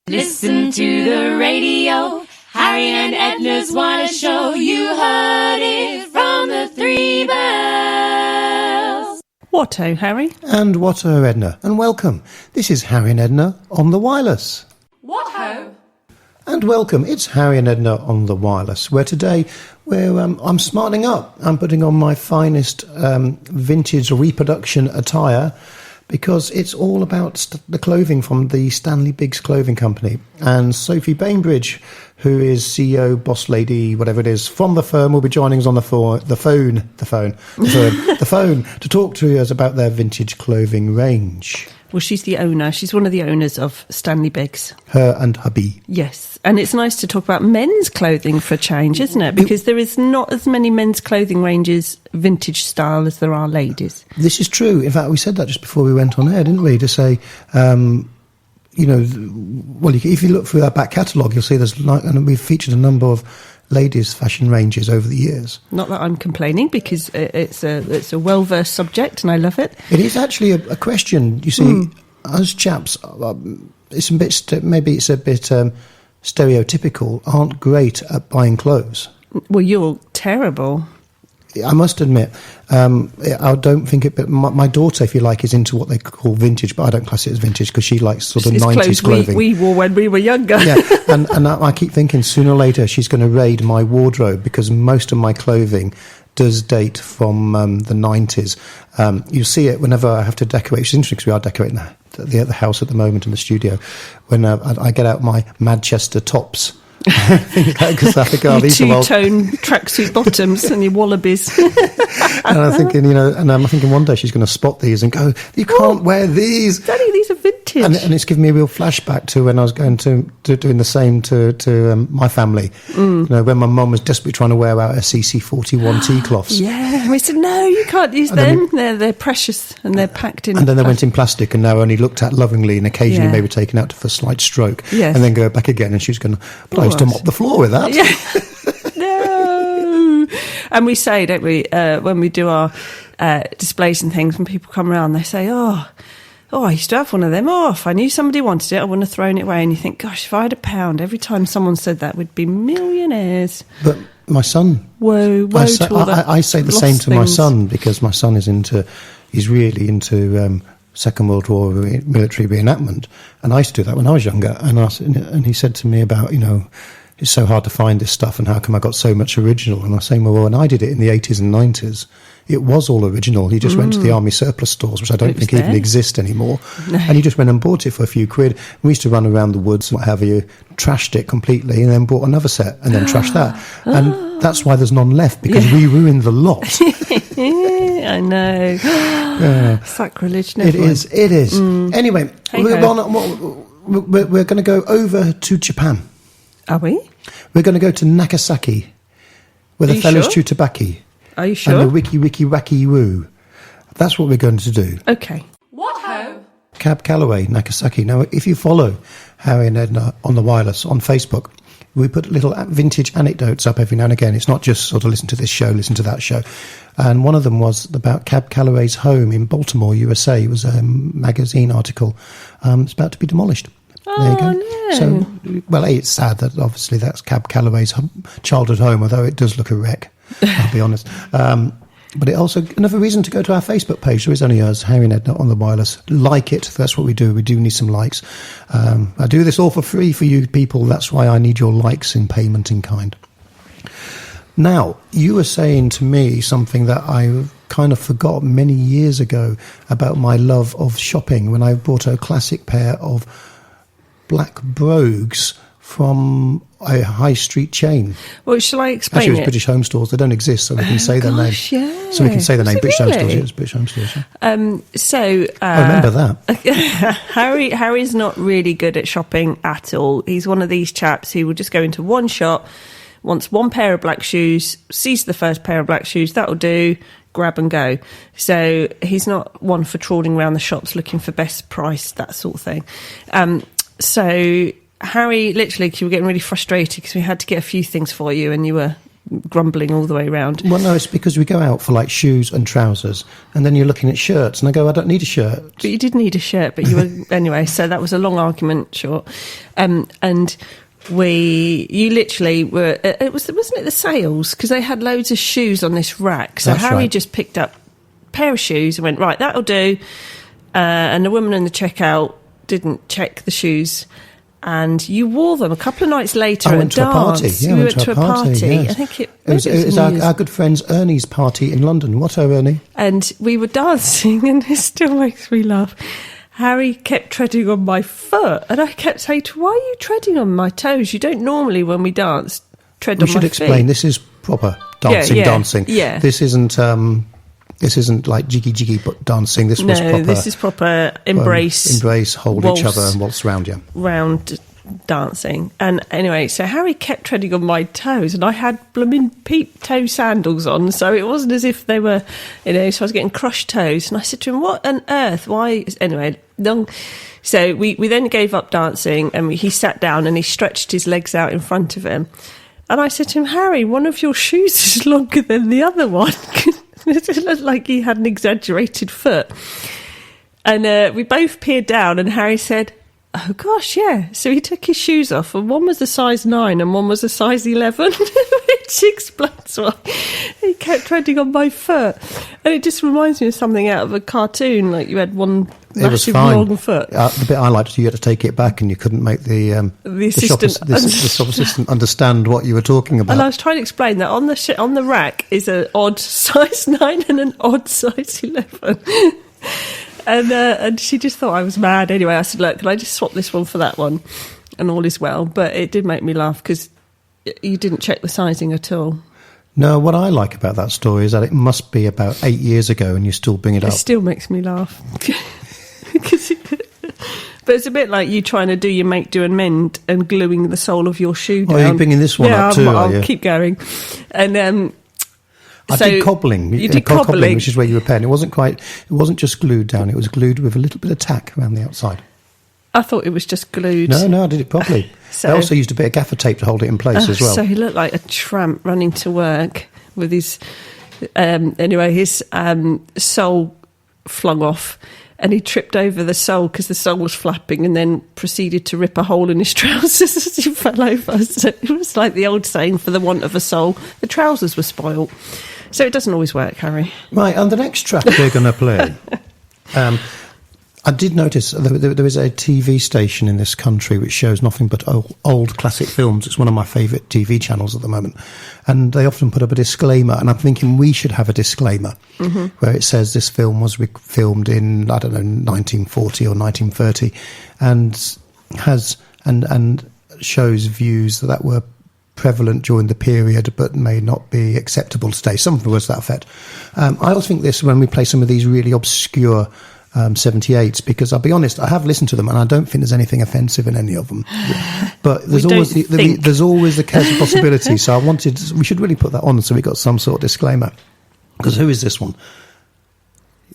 Listen to the radio. Harry and Edna's Wireless Show. You heard it from the Three Bells. What-o, Harry? And what-o, Edna. And welcome. This is Harry and Edna on the Wireless. What-ho? And welcome. It's Harry and Edna on the Wireless, where today I'm smartening up. I'm putting on my finest vintage reproduction attire, because it's all about the clothing from the Stanley Biggs Clothing Company. And Sophie Bainbridge, who is CEO, boss lady, whatever it is, from the firm, will be joining us on the phone to talk to us about their vintage clothing range. Well, she's the owner. She's one of the owners of Stanley Biggs. Her and hubby. Yes. And it's nice to talk about men's clothing for a change, isn't it? Because there is not as many men's clothing ranges, vintage style, as there are ladies. This is true. In fact, we said that just before we went on air, didn't we? To say, if you look through our back catalogue, you'll see and we've featured a number of ladies' fashion ranges over the years. Not that I'm complaining, because it's a well-versed subject and I love it. It is actually a question. You see, us chaps, it's a bit stereotypical, aren't great at buying clothes. Well, you're terrible. I must admit, I don't think it. But my daughter, if you like, is into what they call vintage, but I don't class it as vintage because she likes sort of 90s clothing. We wore when we were younger. Yeah, and I keep thinking sooner or later she's going to raid my wardrobe, because most of my clothing does date from the 90s. You see it whenever I have to decorate. It's interesting because we are decorating the house at the moment in the studio. When I get out my Manchester tops. Things like, because I think, two-tone tracksuit bottoms and your wallabies. And I'm thinking one day she's going to spot these and go, "You can't wear these, Daddy. These are vintage." And it's given me a real flashback to when I was going to doing the same to my family. You know, when my mum was desperately trying to wear out her CC41 tea cloths. Yeah, and we said, "No, you can't use them. They're precious and they're packed in." And then they went in plastic and now only looked at lovingly and occasionally maybe taken out for a slight stroke. Yes. And then go back again, and she's going, "But I used to mop the floor with that." Yeah. No. And we say, don't we, when we do our displays and things, when people come around, they say, oh, I used to have one of them. Oh, if I knew somebody wanted it, I wouldn't have thrown it away. And you think, gosh, if I had £1, every time someone said that, we'd be millionaires. But my son... I say the same to my son, because my son is really into Second World War military reenactment. And I used to do that when I was younger. And he said to me about, it's so hard to find this stuff, and how come I got so much original? And I was saying, well, when I did it in the 80s and 90s, it was all original. He just went to the army surplus stores, which I don't think even exist anymore. No. And he just went and bought it for a few quid. We used to run around the woods, what have you, trashed it completely, and then bought another set, and then trashed that. And that's why there's none left, because we ruined the lot. I know. Sacrilege, never. It is. Anyway, we're going to go over to Japan. Are we? We're going to go to Nagasaki, where the fellows chew tobacco. Are you sure? And the wiki wacky woo. That's what we're going to do. Okay. What ho? Cab Calloway, Nagasaki. Now, if you follow Harry and Edna on the Wireless on Facebook, we put little vintage anecdotes up every now and again. It's not just sort of listen to this show, listen to that show. And one of them was about Cab Calloway's home in Baltimore, USA. It was a magazine article. It's about to be demolished. There you go. No. So, it's sad that obviously that's Cab Calloway's childhood home, although it does look a wreck, I'll be honest. But it also, another reason to go to our Facebook page. There is only us, Harry and Edna on the Wireless. Like it, that's what we do. We do need some likes. I do this all for free for you people. That's why I need your likes in payment in kind. Now, you were saying to me something that I kind of forgot many years ago about my love of shopping, when I bought a classic pair of black brogues from a high street chain. Well, shall I explain Actually, it was British Home Stores. They don't exist, so we can say their name. Yeah. So we can say the name. British really? Home Stores. It was British Home Stores. Yeah. I remember that. Harry's not really good at shopping at all. He's one of these chaps who will just go into one shop, wants one pair of black shoes, sees the first pair of black shoes, that'll do, grab and go. So he's not one for trawling around the shops looking for best price, that sort of thing. So Harry, literally, you were getting really frustrated because we had to get a few things for you and you were grumbling all the way around. Well, no, it's because we go out for like shoes and trousers, and then you're looking at shirts, and I go, I don't need a shirt. But you did need a shirt, but you were anyway. So that was a long argument, short, and you literally were. Wasn't it the sales, because they had loads of shoes on this rack. So That's Harry right. just picked up a pair of shoes and went, right, that'll do. And the woman in the checkout didn't check the shoes. And you wore them a couple of nights later at a dance. Yeah, we went to a party. Yes. I think it was our good friend's Ernie's party in London. What, Ernie? And we were dancing, and it still makes me laugh. Harry kept treading on my foot, and I kept saying to him, why are you treading on my toes? You don't normally, when we dance, tread on my feet. We should explain, this is proper dancing. Yeah. This isn't like jiggy but dancing. This was proper. This is proper embrace, hold waltz, each other and waltz around you. Round dancing. And anyway, so Harry kept treading on my toes, and I had blooming peep toe sandals on, so it wasn't as if they were, so I was getting crushed toes. And I said to him, what on earth? Why? Anyway, so we then gave up dancing, and he sat down and he stretched his legs out in front of him. And I said to him, Harry, one of your shoes is longer than the other one. It looked like he had an exaggerated foot. And we both peered down, and Harry said, oh, gosh, yeah. So he took his shoes off, and one was a size 9 and one was a size 11, which explains why he kept treading on my foot. And it just reminds me of something out of a cartoon, like you had one massive long foot. The bit I liked, you had to take it back, and you couldn't make the shop assistant understand what you were talking about. And I was trying to explain that on the rack is an odd size 9 and an odd size 11. And she just thought I was mad. Anyway, I said, look, can I just swap this one for that one? And all is well. But it did make me laugh because you didn't check the sizing at all. No, what I like about that story is that it must be about 8 years ago and you still bring it up. It still makes me laugh. But it's a bit like you trying to do your make, do and mend and gluing the sole of your shoe down. Oh, you're bringing this one up too, are you? I'll keep going. And I did cobbling. You did cobbling, which is where you repair. It wasn't just glued down. It was glued with a little bit of tack around the outside. I thought it was just glued. No, I did it properly. I also used a bit of gaffer tape to hold it in place as well. So he looked like a tramp running to work with his sole flung off, and he tripped over the sole because the sole was flapping, and then proceeded to rip a hole in his trousers as he fell over. So it was like the old saying, for the want of a sole, the trousers were spoilt. So it doesn't always work, Harry. Right, and the next track we're going to play, I did notice there is a TV station in this country which shows nothing but old classic films. It's one of my favourite TV channels at the moment. And they often put up a disclaimer, and I'm thinking we should have a disclaimer where it says this film was filmed in, 1940 or 1930, and and shows views that were prevalent during the period but may not be acceptable today. Something was to that effect. I always think this when we play some of these really obscure 78s, because I'll be honest, I have listened to them and I don't think there's anything offensive in any of them. But there's always the casual possibility. So we should really put that on so we got some sort of disclaimer. Because who is this one?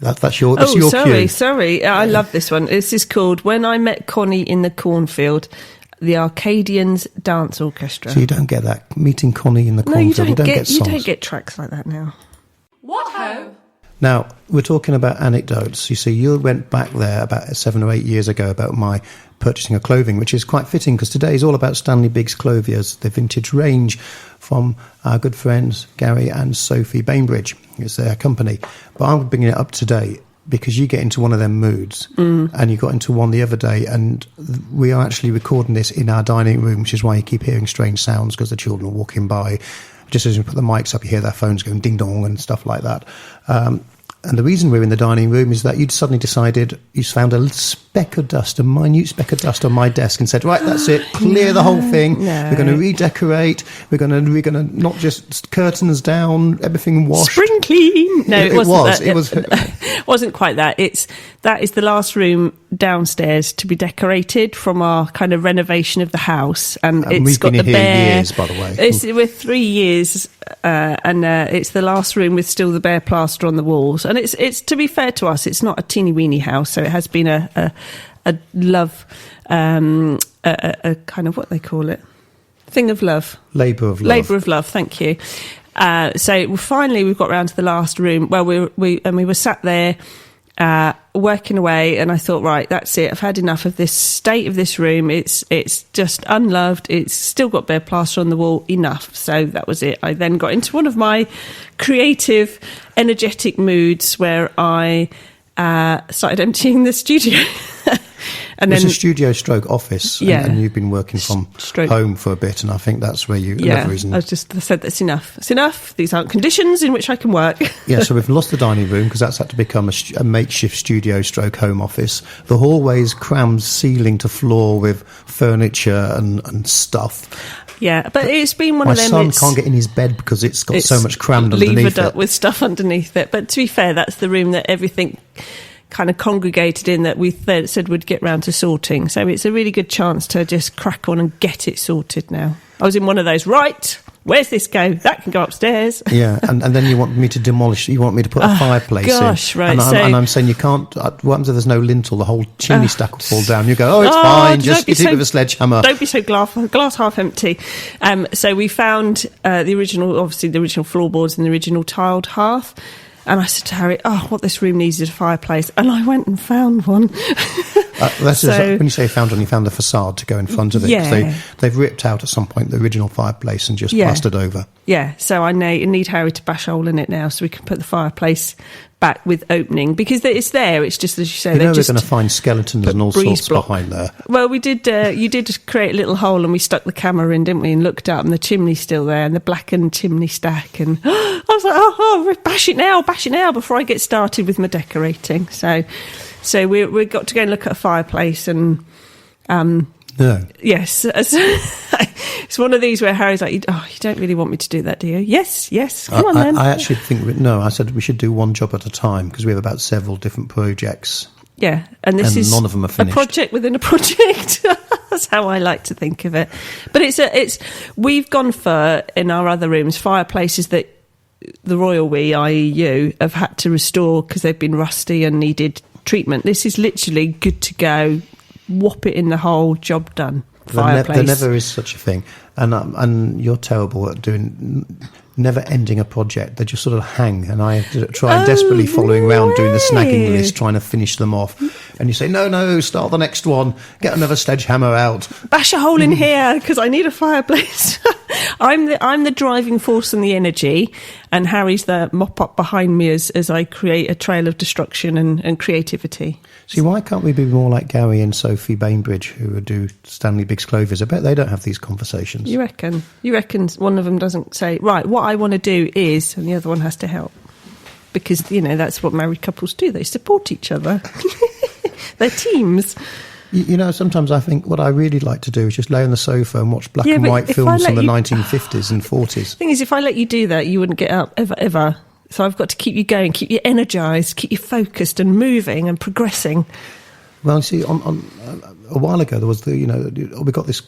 That's your cue. Sorry. I love this one. This is called When I Met Connie in the Cornfield, the Arcadians Dance Orchestra. So you don't get that, meeting Connie in the cornfield. You don't get songs. You don't get tracks like that now. What ho? Now, we're talking about anecdotes. You see, you went back there about 7 or 8 years ago about my purchasing of clothing, which is quite fitting because today is all about Stanley Biggs Clothiers, the vintage range from our good friends Gary and Sophie Bainbridge. It's their company. But I'm bringing it up today because you get into one of them moods, and you got into one the other day, and we are actually recording this in our dining room, which is why you keep hearing strange sounds because the children are walking by. Just as we put the mics up, you hear their phones going ding-dong and stuff like that. And the reason we're in the dining room is that you'd suddenly decided you found a minute speck of dust on my desk and said, right, that's it, clear the whole thing. No. We're going to redecorate. We're going to not just curtains down, everything washed. Spring clean. No, it wasn't. It wasn't quite that. That is the last room downstairs to be decorated from our kind of renovation of the house, and it's we've got been the here bare. years, by the way. We're 3 years, and it's the last room with still the bare plaster on the walls. And it's to be fair to us, it's not a teeny weeny house, so it has been a love, a kind of what they call it, Thing of love. Labour of love. Labour of love, thank you. So finally we've got round to the last room. Well, we were sat there working away, and I thought, right, that's it. I've had enough of this state of this room. It's just unloved. It's still got bare plaster on the wall. Enough. So that was it. I then got into one of my creative, energetic moods where I started emptying the studio. And it's then a studio stroke office, and you've been working from home for a bit, and I think that's where another reason. I said that's enough. It's enough. These aren't conditions in which I can work. Yeah, so we've lost the dining room because that's had to become a makeshift studio stroke home office. The hallway's crammed ceiling to floor with furniture and stuff. Yeah, but it's been one of them. My son can't get in his bed because it's got so much crammed underneath it. Levered up with stuff underneath it. But to be fair, that's the room that everything kind of congregated in that we said we'd get round to sorting. So it's a really good chance to just crack on and get it sorted now. I was in one of those, right, where's this go? That can go upstairs. Yeah, and then you want me to demolish, you want me to put a fireplace in. Right. And I'm saying you can't, what happens if there's no lintel? The whole chimney stack will fall down. You go, it's fine, just hit it with a sledgehammer. Don't be so glass half empty. So we found the original floorboards and the original tiled hearth. And I said to Harry, what this room needs is a fireplace. And I went and found one. When you say found one, you found the facade to go in front of it. Yeah. They've ripped out at some point the original fireplace and just plastered over. Yeah, so I need Harry to bash a hole in it now so we can put the fireplace back with opening, because it's there. It's just, as you say, they're going to find skeletons and all sorts behind there. Well, we did. You did create a little hole, and we stuck the camera in, didn't we? And looked up, and the chimney's still there, and the blackened chimney stack. And I was like, bash it now, before I get started with my decorating. So we got to go and look at a fireplace, and no. Yes. It's one of these where Harry's like, you don't really want me to do that, do you? Yes, come on then. I actually think, I said we should do one job at a time because we have about several different projects. Yeah, and this is none of them are finished. A project within a project. That's how I like to think of it. But we've gone for, in our other rooms, fireplaces that the royal we, i.e. you, have had to restore because they've been rusty and needed treatment. This is literally good to go, whop it in the hole, job done. Fireplace. There never is such a thing, and you're terrible at never ending a project. They just sort of hang, and I try desperately following around doing the snagging list, trying to finish them off. And you say, no, start the next one, get another sledgehammer out, bash a hole in here because I need a fireplace. I'm the driving force and the energy, and Harry's the mop up behind me as I create a trail of destruction and creativity. See, why can't we be more like Gary and Sophie Bainbridge, who do Stanley Biggs Clothing? I bet they don't have these conversations. You reckon? You reckon one of them doesn't say, right, what I want to do is, and the other one has to help? Because, that's what married couples do. They support each other. They're teams. Sometimes I think what I really like to do is just lay on the sofa and watch black and white films from the 1950s and 40s. The thing is, if I let you do that, you wouldn't get up ever. So I've got to keep you going, keep you energised, keep you focused and moving and progressing. Well, you see, on a while ago, there was we got this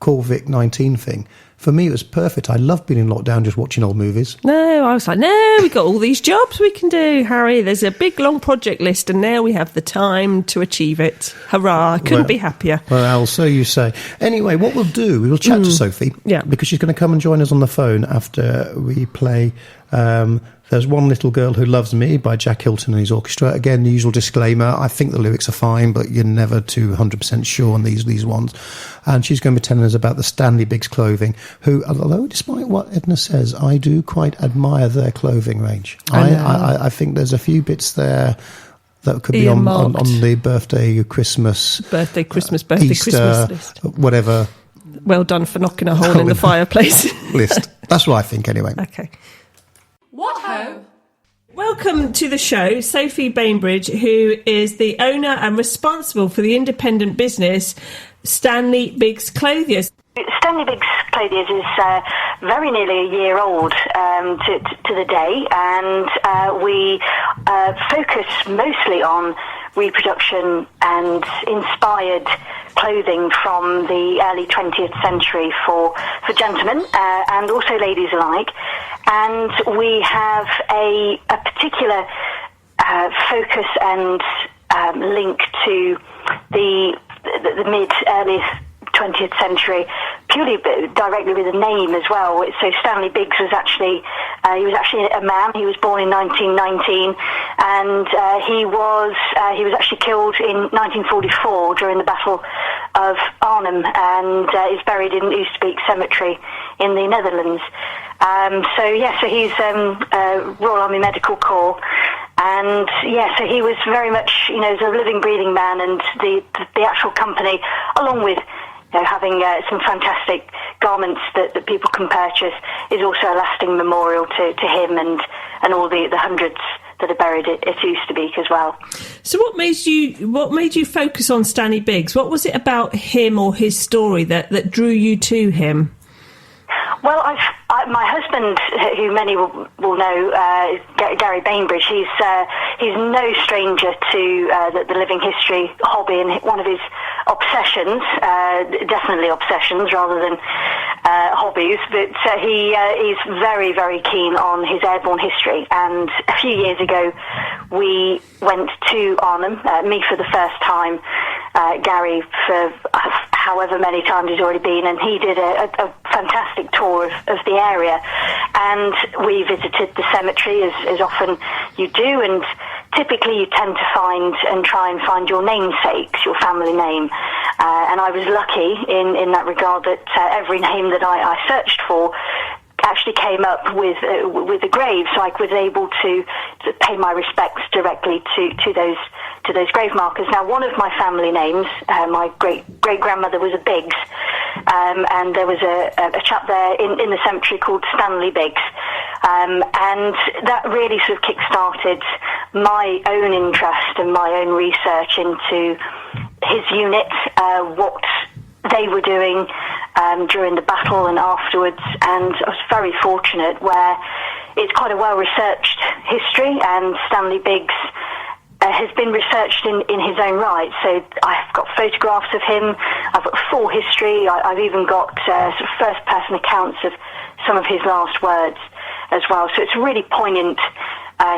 COVID-19 thing. For me, it was perfect. I love being in lockdown, just watching old movies. No, I was like, we've got all these jobs we can do, Harry. There's a big, long project list, and now we have the time to achieve it. Hurrah, I couldn't be happier. Well, so you say. Anyway, what we'll do, we will chat to Sophie. Yeah. Because she's going to come and join us on the phone after we play There's One Little Girl Who Loves Me by Jack Hilton and his orchestra. Again, the usual disclaimer, I think the lyrics are fine, but you're never too 100% sure on these ones. And she's going to be telling us about the Stanley Biggs Clothing, who, although despite what Edna says, I do quite admire their clothing range. I think there's a few bits there that could be on the birthday, Christmas, Easter, Christmas list. Whatever. Well done for knocking a hole in the fireplace. List. That's what I think, anyway. Okay. What ho? Welcome to the show, Sophie Bainbridge, who is the owner and responsible for the independent business Stanley Biggs Clothing. Stanley Biggs Clothing is very nearly a year old to the day, and we focus mostly on reproduction and inspired clothing from the early 20th century for gentlemen and also ladies alike. And we have a particular focus and link to the mid-early 20th century purely directly with a name as well. So Stanley Biggs was actually a man. He was born in 1919, and he was actually killed in 1944 during the Battle of Arnhem, and is buried in Oostbeek Cemetery in the Netherlands. So he's Royal Army Medical Corps. And so he was very much, a living, breathing man, and the actual company, along with having some fantastic garments that people can purchase, is also a lasting memorial to him and all the hundreds that are buried at Oostbeek as well. So what made you focus on Stanley Biggs? What was it about him or his story that drew you to him? Well, my husband, who many will know, Gary Bainbridge, he's no stranger to the living history hobby, and one of his obsessions, definitely obsessions rather than hobbies, but he's very, very keen on his airborne history. And a few years ago, we went to Arnhem, me for the first time, Gary for however many times he's already been, and he did a fantastic tour of the area, and we visited the cemetery as often you do, and typically you tend to try and find your namesakes, your family name, and I was lucky in that regard that every name that I searched for actually came up with the grave, so I was able to pay my respects directly to those grave markers. Now, one of my family names, my great grandmother was a Biggs, and there was a chap there in the cemetery called Stanley Biggs, and that really sort of kick-started my own interest and my own research into his unit, what they were doing during the battle and afterwards, and I was very fortunate where it's quite a well-researched history, and Stanley Biggs has been researched in his own right. So I've got photographs of him, I've got full history, I've even got sort of first-person accounts of some of his last words as well. So it's a really poignant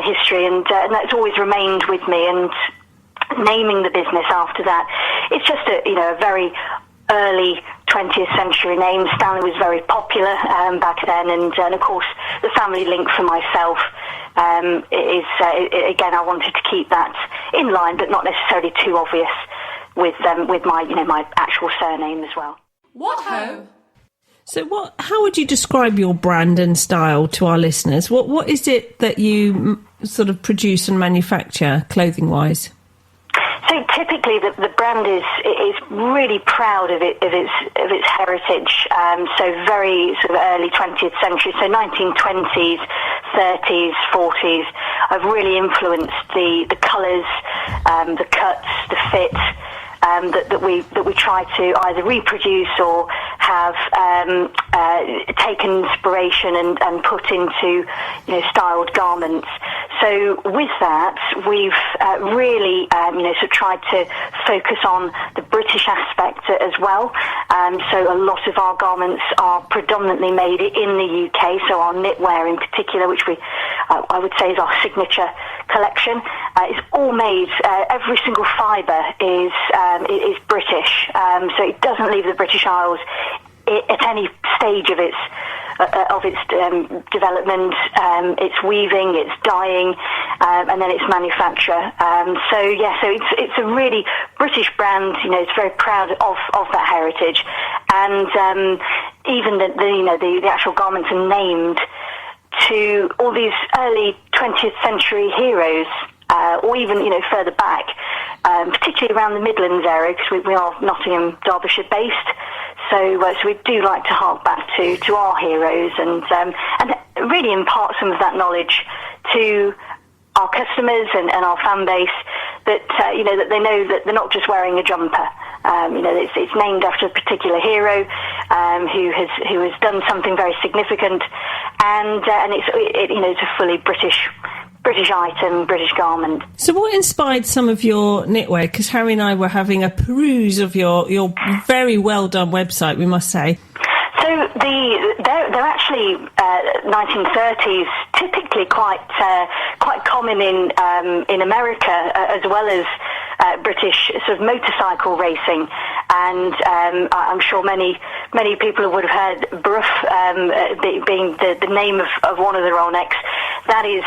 history, and that's always remained with me, and naming the business after that, it's just a very early 20th century name. Stanley was very popular back then, and of course the family link for myself is again, I wanted to keep that in line, but not necessarily too obvious with my actual surname as well. What ho? So how would you describe your brand and style to our listeners? What is it that you sort of produce and manufacture clothing wise? So typically, the brand is really proud of its heritage. So very sort of early 20th century, so 1920s, 30s, 40s. I've really influenced the colours, the cuts, the fit. That we try to either reproduce or have taken inspiration and put into styled garments. So with that, we've really sort of tried to focus on the British aspect as well. So a lot of our garments are predominantly made in the UK. So our knitwear in particular, which I would say is our signature collection, is all made. Every single fibre is British, so it doesn't leave the British Isles at any stage of its development. It's weaving, it's dyeing, and then it's manufacture. So it's a really British brand. It's very proud of that heritage, and even the actual garments are named to all these early 20th century heroes, or even further back, particularly around the Midlands area, because we are Nottingham, Derbyshire based. So we do like to hark back to our heroes and really impart some of that knowledge to our customers and our fan base, that that they know that they're not just wearing a jumper. It's named after a particular hero who has done something very significant, and it's a fully British item, British garment. So what inspired some of your knitwear? Because Harry and I were having a peruse of your very well done website, we must say. So they're actually 1930s, typically quite common in America, as well as British sort of motorcycle racing, and I'm sure many many people would have heard Bruff being the name of one of the roll necks. That is,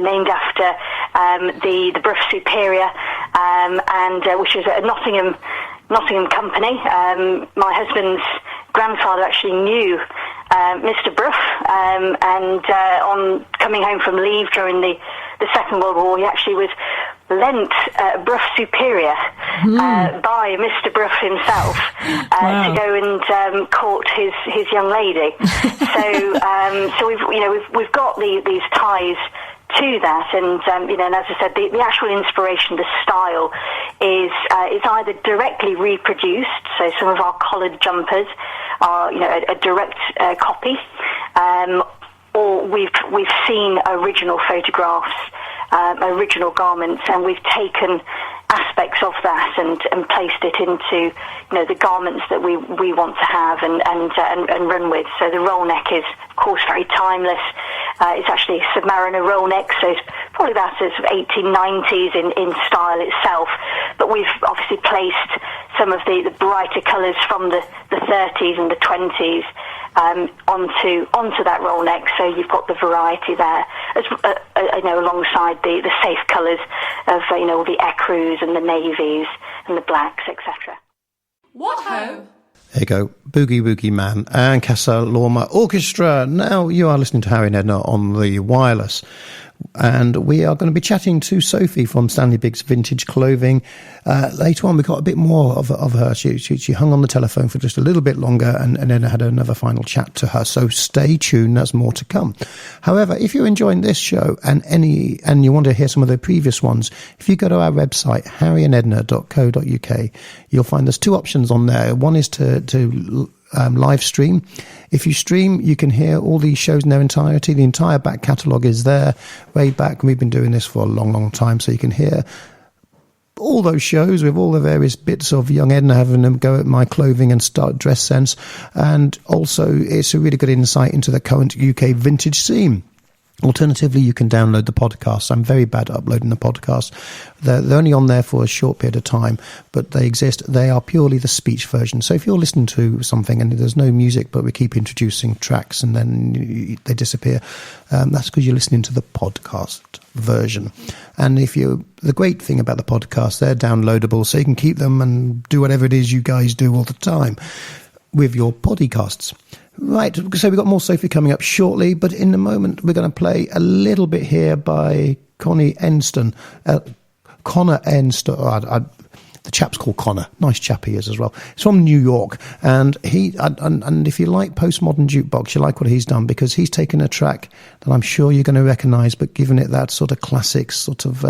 named after the Bruff Superior, and which is a Nottingham company. My husband's grandfather actually knew Mr. Bruff, and on coming home from leave during the Second World War, he actually was lent Bruff Superior by Mr. Bruff himself to go and court his young lady. So we've got these ties to that, and and as I said, the actual inspiration, the style, is either directly reproduced. So some of our collared jumpers are a direct copy, or we've seen original photographs, original garments, and we've taken aspects of that and placed it into the garments that we want to have and run with. So the roll neck is of course very timeless. It's actually a Submariner roll neck, so it's probably about as 1890s in style itself, but we've obviously placed some of the brighter colours from the 30s and the 20s onto that roll neck, so you've got the variety there, alongside the safe colours of all the ecrus and the navies and the blacks, etc. What ho! There you go, Boogie Woogie Man and Casa Lorma Orchestra. Now you are listening to Harry and Edna on the wireless, and we are going to be chatting to Sophie from Stanley Biggs Vintage Clothing. Later on, we got a bit more of her. She hung on the telephone for just a little bit longer, and then had another final chat to her. So stay tuned, there's more to come. However, if you're enjoying this show and you want to hear some of the previous ones, if you go to our website, harryandedna.co.uk, you'll find there's two options on there. One is to live stream. If you stream, you can hear all these shows in their entirety. The entire back catalogue is there, way back. We've been doing this for a long, long time, so you can hear all those shows with all the various bits of young Edna having a go at my clothing and dress sense. And also, it's a really good insight into the current UK vintage scene. Alternatively, you can download the podcasts. I'm very bad at uploading the podcasts. They're only on there for a short period of time, but they exist. They are purely the speech version. So if you're listening to something and there's no music, but we keep introducing tracks and then they disappear, that's because you're listening to the podcast version. And the great thing about the podcast, they're downloadable, so you can keep them and do whatever it is you guys do all the time with your podcasts. Right, so we've got more Sophie coming up shortly, but in a moment we're going to play a little bit here by Connor Enston. The chap's called Connor. Nice chap he is as well. He's from New York, and and if you like postmodern jukebox, you like what he's done, because he's taken a track that I'm sure you're going to recognise, but given it that sort of classic, sort of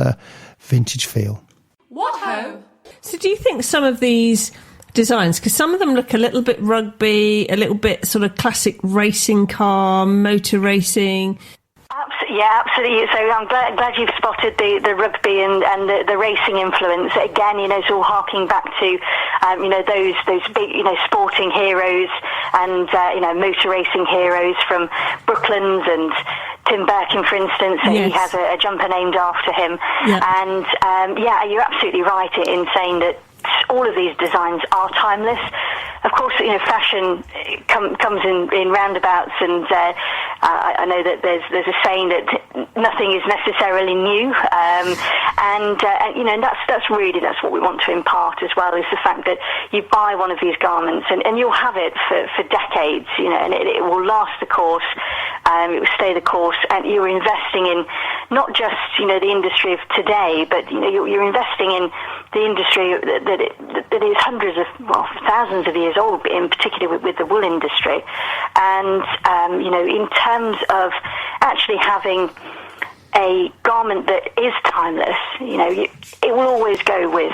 vintage feel. What ho! So do you think some of these designs, because some of them look a little bit rugby, a little bit sort of classic racing car, motor racing? Yeah, absolutely. So I'm glad you've spotted the rugby and the racing influence. Again, it's all harking back to those big sporting heroes and motor racing heroes from Brooklands and Tim Birkin, for instance. Yes. He has a jumper named after him. Yep. And you're absolutely right in saying that all of these designs are timeless. Of course, fashion comes in roundabouts, and I know that there's a saying that nothing is necessarily new, and that's what we want to impart as well, is the fact that you buy one of these garments and you'll have it for decades, and it will last the course, it will stay the course, and you're investing in not just the industry of today, but you're investing in the industry that is thousands of years old, in particular with the wool industry. And in terms of actually having a garment that is timeless, it will always go with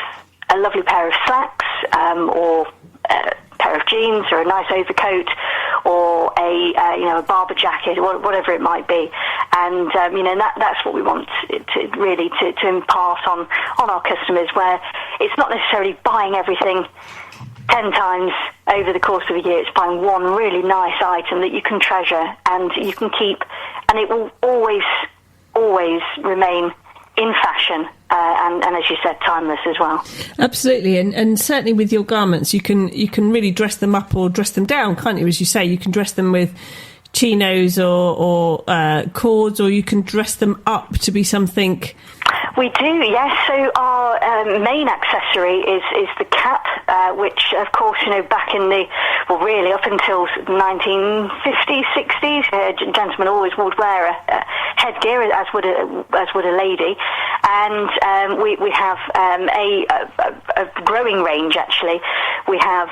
a lovely pair of slacks, or a pair of jeans, or a nice overcoat, or a Barber jacket, or whatever it might be. And that's what we want to impart on our customers, where it's not necessarily buying everything 10 times over the course of a year. It's buying one really nice item that you can treasure and you can keep, and it will always remain in fashion, and as you said, timeless as well. Absolutely, and certainly with your garments, you can really dress them up or dress them down, can't you? As you say, you can dress them with chinos or cords, or you can dress them up to be something. We do, yes. So our main accessory is the cap, which, of course, back in really up until 1950s, 60s, gentlemen always would wear a headgear, as would a lady, and we have a growing range. Actually, we have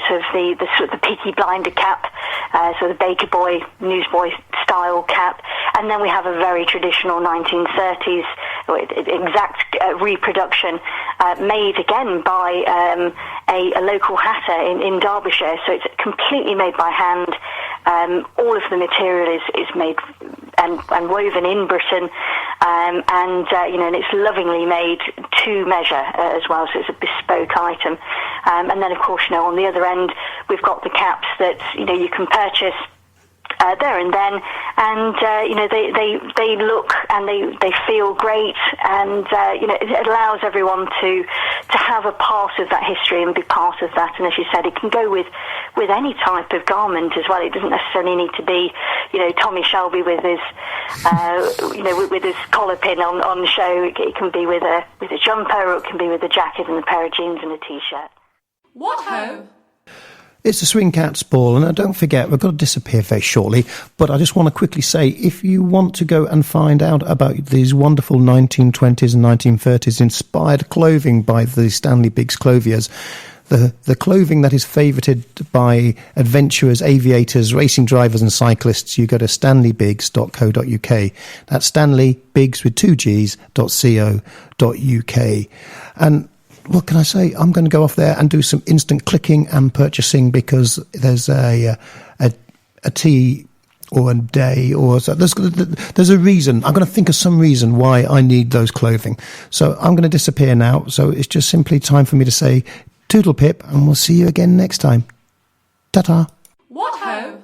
sort of the Peaky Blinder cap, so the Baker Boy, Newsboy style cap, and then we have a very traditional 1930s exact reproduction made again by a local hatter in Derbyshire. So it's completely made by hand. All of the material is made and woven in Britain, and it's lovingly made to measure as well. So it's a bespoke item. And then, of course, on the other end, we've got the caps that you can purchase there and then, and they look and they feel great, and it allows everyone to have a part of that history and be part of that. And as you said, it can go with any type of garment as well. It doesn't necessarily need to be Tommy Shelby with his with his collar pin on the show. It can be with a jumper, or it can be with a jacket and a pair of jeans and a t-shirt. What ho! It's the Swing Cats Ball, and don't forget, we've got to disappear very shortly, but I just want to quickly say, if you want to go and find out about these wonderful 1920s and 1930s inspired clothing by the Stanley Biggs Clothiers, the clothing that is favoured by adventurers, aviators, racing drivers and cyclists, you go to stanleybiggs.co.uk. That's Stanley Biggs with 2 Gs.co.uk. And what can I say? I'm going to go off there and do some instant clicking and purchasing, because there's a tea or a day or so. There's a reason. I'm going to think of some reason why I need those clothing. So I'm going to disappear now. So it's just simply time for me to say toodle pip, and we'll see you again next time. Ta-ta. What ho!